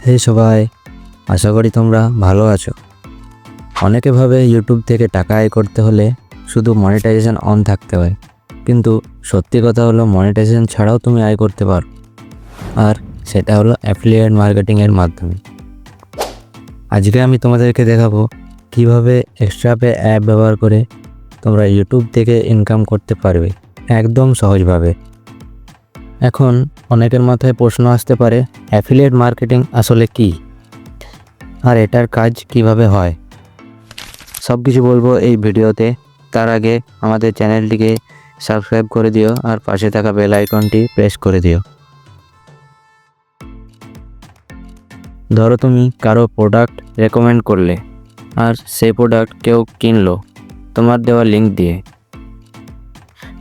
হে সবাই, আশা করি তোমরা ভালো আছো। অনেকে ভাবে ইউটিউব থেকে টাকা আয় করতে হলে শুধু মনিটাইজেশন অন থাকতে হয়, কিন্তু সত্যি কথা হলো মনিটাইজেশন ছাড়াও তুমি আয় করতে পারো, আর সেটা হলো অ্যাফিলিয়েট মার্কেটিংয়ের মাধ্যমে। আজকে আমি তোমাদেরকে দেখাবো কিভাবে এক্সট্রা পে অ্যাপ ব্যবহার করে তোমরা ইউটিউব থেকে ইনকাম করতে পারবে একদম সহজভাবে। এখন অনেকের মাথায় প্রশ্ন আসতে পারে, অ্যাফিলিয়েট মার্কেটিং আসলে কি, আর এটার কাজ কিভাবে হয়। সব কিছু বলবো এই ভিডিওতে। তার আগে আমাদের চ্যানেলটিকে সাবস্ক্রাইব করে দিও আর পাশে থাকা বেল আইকনটি প্রেস করে দিও। ধরো তুমি কারো প্রোডাক্ট রেকমেন্ড করলে, আর সেই প্রোডাক্ট কেউ কিনলো তোমার দেওয়া লিঙ্ক দিয়ে।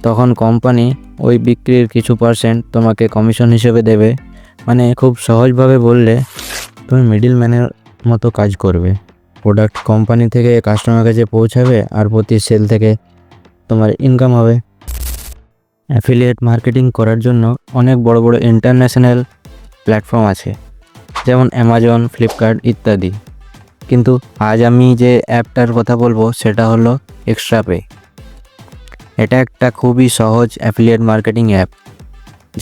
তখন কোম্পানি ওই বিক্রির কিছু পার্সেন্ট তোমাকে কমিশন হিসেবে দেবে। মানে খুব সহজভাবে বললে তুমি মিডল ম্যানের মতো কাজ করবে। প্রোডাক্ট কোম্পানি থেকে কাস্টমার কাছে পৌঁছাবে আর প্রতি সেল থেকে তোমার ইনকাম হবে। অ্যাফিলিয়েট মার্কেটিং করার জন্য অনেক বড় বড় ইন্টারন্যাশনাল প্ল্যাটফর্ম আছে, যেমন অ্যামাজন, ফ্লিপকার্ট ইত্যাদি। কিন্তু আজ আমি যে অ্যাপটার কথা বলবো সেটা হলো এক্সট্রা পে। এটা একটা খুবই সহজ অ্যাফিলিয়েট মার্কেটিং অ্যাপ,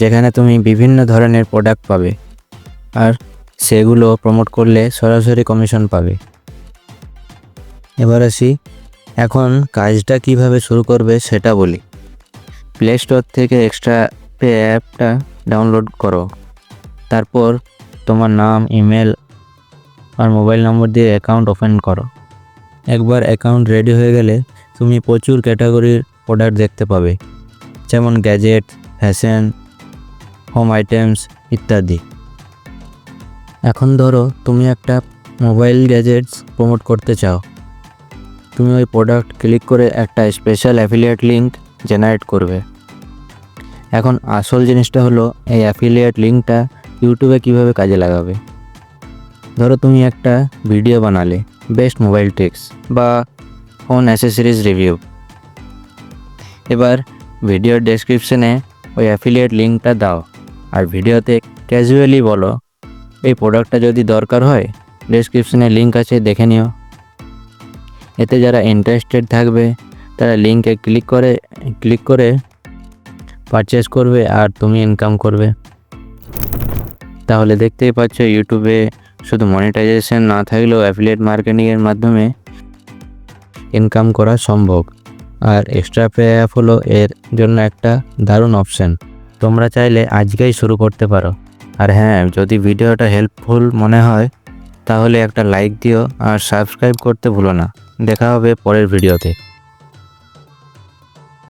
যেখানে তুমি বিভিন্ন ধরনের প্রোডাক্ট পাবে আর সেগুলো প্রমোট করলে সরাসরি কমিশন পাবে। এবার আসি এখন কাজটা কিভাবে শুরু করবে সেটা বলি। প্লে স্টোর থেকে এক্সট্রা পে অ্যাপটা ডাউনলোড করো। তারপর তোমার নাম, ইমেল আর মোবাইল নম্বর দিয়ে অ্যাকাউন্ট ওপেন করো। একবার অ্যাকাউন্ট রেডি হয়ে গেলে তুমি প্রচুর ক্যাটাগরির প্রোডাক্ট দেখতে পাবে, যেমন গ্যাজেট, ফ্যাশন, হোম আইটেমস ইত্যাদি। এখন ধরো তুমি একটা মোবাইল গ্যাজেটস প্রমোট করতে চাও। তুমি ওই প্রোডাক্ট ক্লিক করে একটা স্পেশাল অ্যাফিলিয়েট লিঙ্ক জেনারেট করবে। এখন আসল জিনিসটা হলো এই অ্যাফিলিয়েট লিঙ্কটা ইউটিউবে কিভাবে কাজে লাগাবে। ধরো তুমি একটা ভিডিও বানালে, বেস্ট মোবাইল ট্রিক্স বা ফোন অ্যাসেসরিজ রিভিউ। এবার ভিডিওর ডেসক্রিপশনে ওই অ্যাফিলিয়েট লিঙ্কটা দাও, আর ভিডিওতে ক্যাজুয়ালি বলো, এই প্রোডাক্টটা যদি দরকার হয় ডেসক্রিপশনে লিঙ্ক আছে, দেখে নিও। এতে যারা ইন্টারেস্টেড থাকবে তারা লিঙ্কে ক্লিক করে পারচেস করবে আর তুমি ইনকাম করবে। তাহলে দেখতেই পাচ্ছ, ইউটিউবে শুধু মনিটাইজেশন না থাকলেও অ্যাফিলিয়েট মার্কেটিংয়ের মাধ্যমে ইনকাম করা সম্ভব। আর এক্সট্রা পে অ্যাপ হলো এর জন্য একটা দারুণ অপশান। তোমরা চাইলে আজকেই শুরু করতে পারো। আর হ্যাঁ, যদি ভিডিওটা হেল্পফুল মনে হয় তাহলে একটা লাইক দিও আর সাবস্ক্রাইব করতে ভুলো না। দেখা হবে পরের ভিডিওতে।